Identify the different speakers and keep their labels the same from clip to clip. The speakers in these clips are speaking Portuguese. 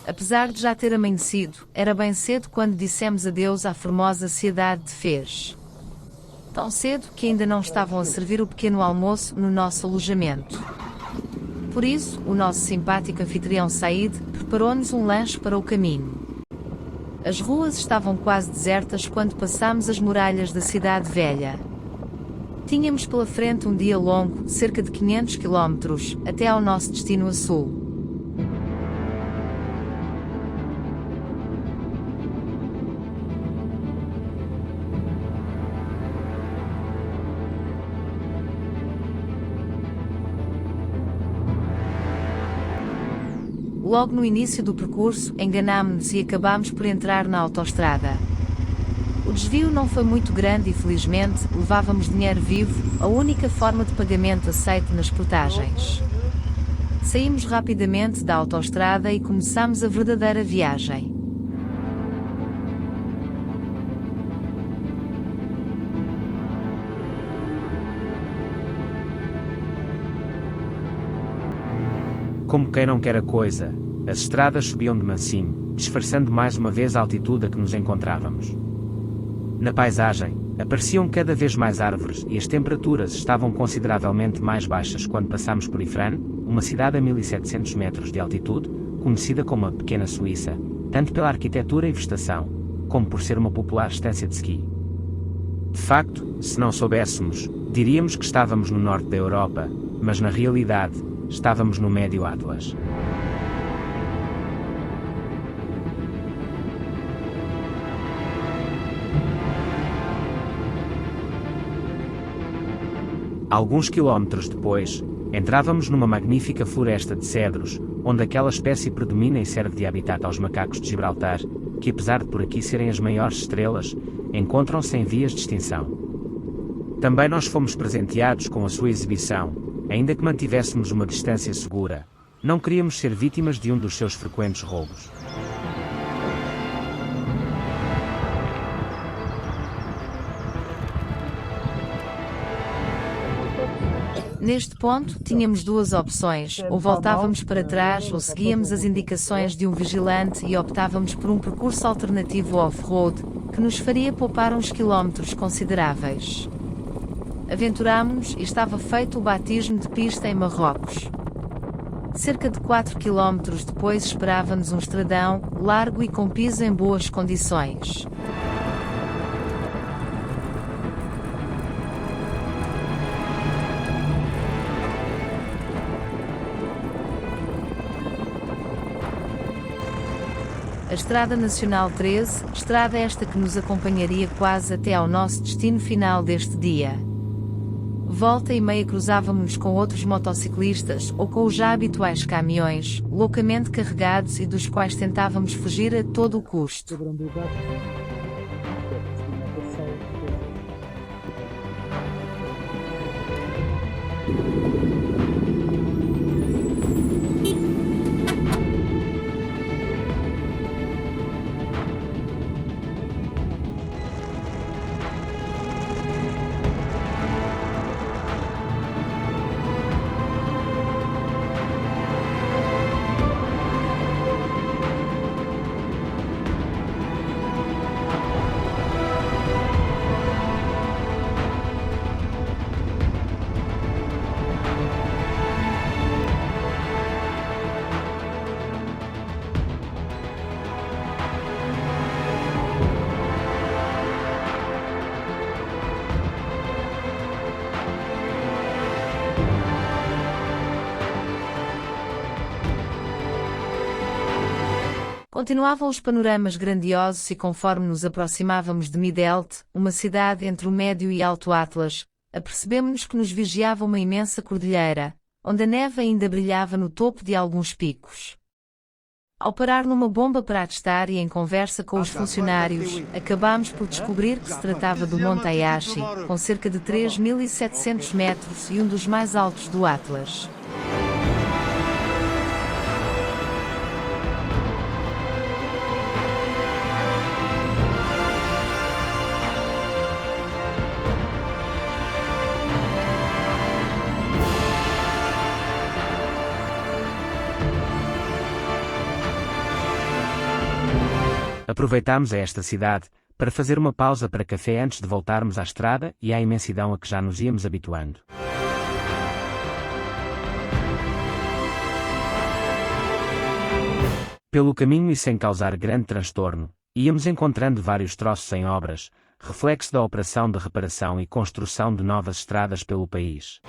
Speaker 1: Apesar de já ter amanhecido, era bem cedo quando dissemos adeus à formosa cidade de Fez. Tão cedo que ainda não estavam a servir o pequeno almoço no nosso alojamento. Por isso, o nosso simpático anfitrião Said preparou-nos um lanche para o caminho. As ruas estavam quase desertas quando passámos as muralhas da cidade velha. Tínhamos pela frente um dia longo, cerca de 500 quilómetros, até ao nosso destino a sul. Logo no início do percurso, enganámo-nos e acabámos por entrar na autoestrada. O desvio não foi muito grande e felizmente levávamos dinheiro vivo, a única forma de pagamento aceite nas portagens. Saímos rapidamente da autoestrada e começámos a verdadeira viagem.
Speaker 2: Como quem não quer a coisa, as estradas subiam de mansinho, disfarçando mais uma vez a altitude a que nos encontrávamos. Na paisagem, apareciam cada vez mais árvores e as temperaturas estavam consideravelmente mais baixas quando passámos por Ifrane, uma cidade a 1700 metros de altitude, conhecida como a Pequena Suíça, tanto pela arquitetura e vegetação, como por ser uma popular estância de esqui. De facto, se não soubéssemos, diríamos que estávamos no norte da Europa, mas na realidade, estávamos no Médio Atlas. Alguns quilómetros depois, entrávamos numa magnífica floresta de cedros, onde aquela espécie predomina e serve de habitat aos macacos de Gibraltar, que apesar de por aqui serem as maiores estrelas, encontram-se em vias de extinção. Também nós fomos presenteados com a sua exibição, ainda que mantivéssemos uma distância segura. Não queríamos ser vítimas de um dos seus frequentes roubos.
Speaker 1: Neste ponto, tínhamos duas opções, ou voltávamos para trás ou seguíamos as indicações de um vigilante e optávamos por um percurso alternativo off-road, que nos faria poupar uns quilómetros consideráveis. Aventurámo-nos e estava feito o batismo de pista em Marrocos. Cerca de 4 quilómetros depois esperava-nos um estradão, largo e com piso em boas condições. A Estrada Nacional 13, estrada esta que nos acompanharia quase até ao nosso destino final deste dia. Volta e meia cruzávamos-nos com outros motociclistas ou com os já habituais caminhões, loucamente carregados e dos quais tentávamos fugir a todo o custo. Continuavam os panoramas grandiosos e conforme nos aproximávamos de Midelt, uma cidade entre o Médio e Alto Atlas, apercebemos-nos que nos vigiava uma imensa cordilheira, onde a neve ainda brilhava no topo de alguns picos. Ao parar numa bomba para atestar e em conversa com os funcionários, acabámos por descobrir que se tratava do Monte Ayashi, com cerca de 3.700 metros e um dos mais altos do Atlas.
Speaker 2: Aproveitámos a esta cidade para fazer uma pausa para café antes de voltarmos à estrada e à imensidão a que já nos íamos habituando. Pelo caminho e sem causar grande transtorno, íamos encontrando vários troços em obras, reflexo da operação de reparação e construção de novas estradas pelo país.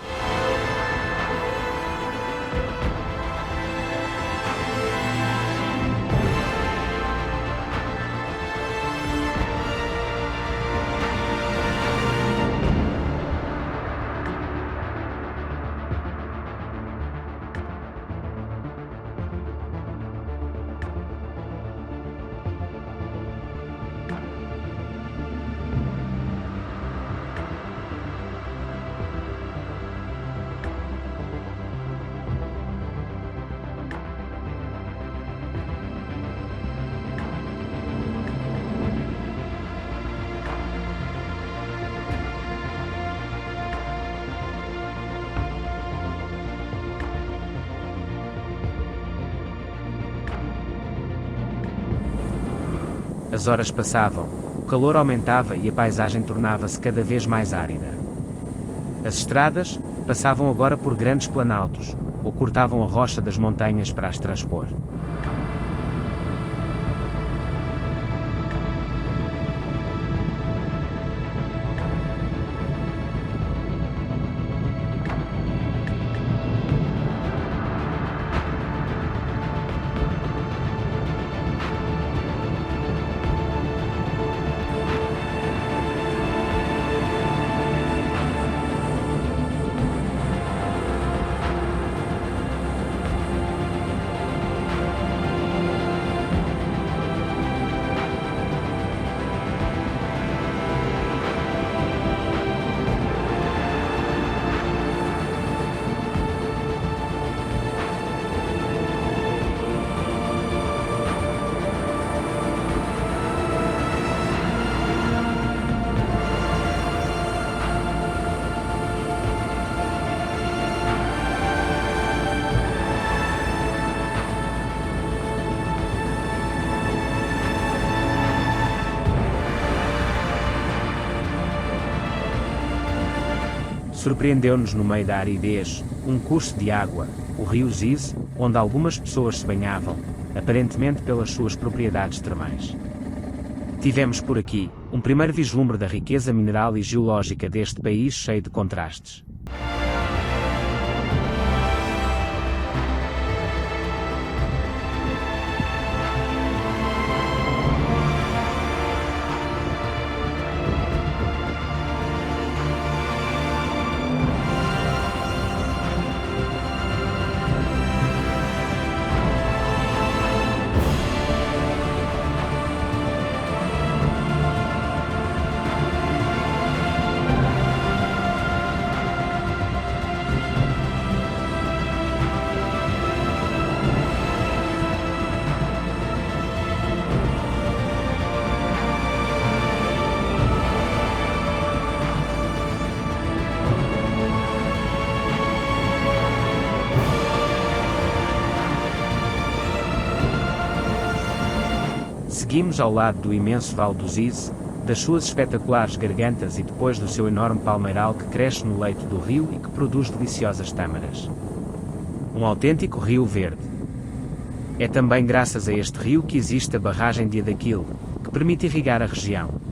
Speaker 2: As horas passavam, o calor aumentava e a paisagem tornava-se cada vez mais árida. As estradas passavam agora por grandes planaltos, ou cortavam a rocha das montanhas para as transpor. Surpreendeu-nos no meio da aridez, um curso de água, o rio Ziz, onde algumas pessoas se banhavam, aparentemente pelas suas propriedades termais. Tivemos por aqui um primeiro vislumbre da riqueza mineral e geológica deste país cheio de contrastes. Seguimos ao lado do imenso Vale do Ziz, das suas espetaculares gargantas e depois do seu enorme palmeiral que cresce no leito do rio e que produz deliciosas tâmaras. Um autêntico rio verde. É também graças a este rio que existe a barragem de Adaquil, que permite irrigar a região.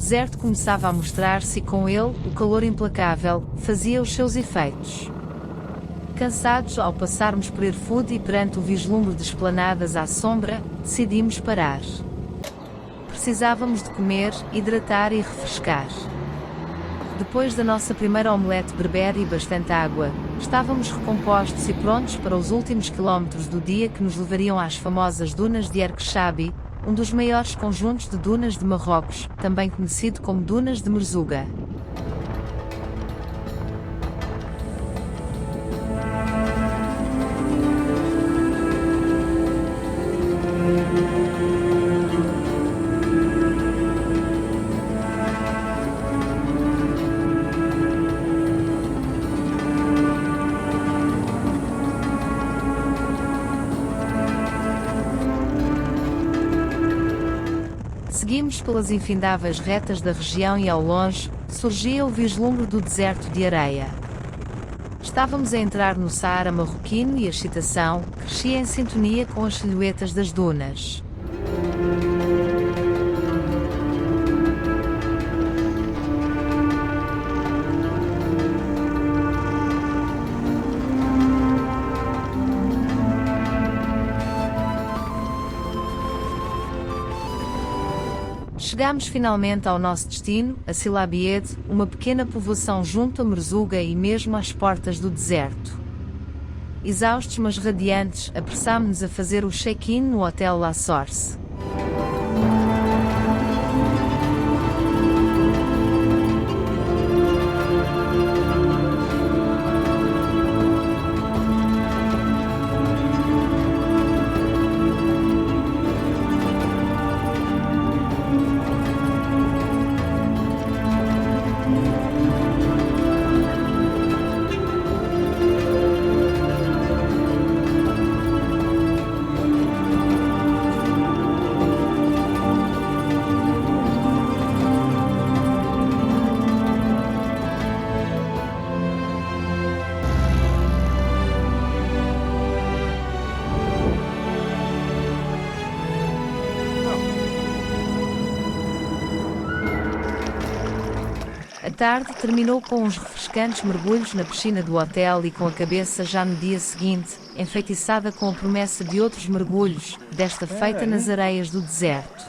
Speaker 1: deserto começava a mostrar-se e com ele, o calor implacável, fazia os seus efeitos. Cansados ao passarmos por Erfoud e perante o vislumbre de esplanadas à sombra, decidimos parar. Precisávamos de comer, hidratar e refrescar. Depois da nossa primeira omelete berber e bastante água, estávamos recompostos e prontos para os últimos quilómetros do dia que nos levariam às famosas dunas de Erkchabi, um dos maiores conjuntos de dunas de Marrocos, também conhecido como Dunas de Merzouga. Seguimos pelas infindáveis retas da região e ao longe, surgia o vislumbre do deserto de areia. Estávamos a entrar no Saara marroquino e a excitação crescia em sintonia com as silhuetas das dunas. Chegámos finalmente ao nosso destino, a Silabied, uma pequena povoação junto a Merzouga e mesmo às portas do deserto. Exaustos mas radiantes, apressámo-nos a fazer o check-in no Hotel La Source. A tarde terminou com uns refrescantes mergulhos na piscina do hotel e com a cabeça já no dia seguinte, enfeitiçada com a promessa de outros mergulhos, desta feita nas areias do deserto.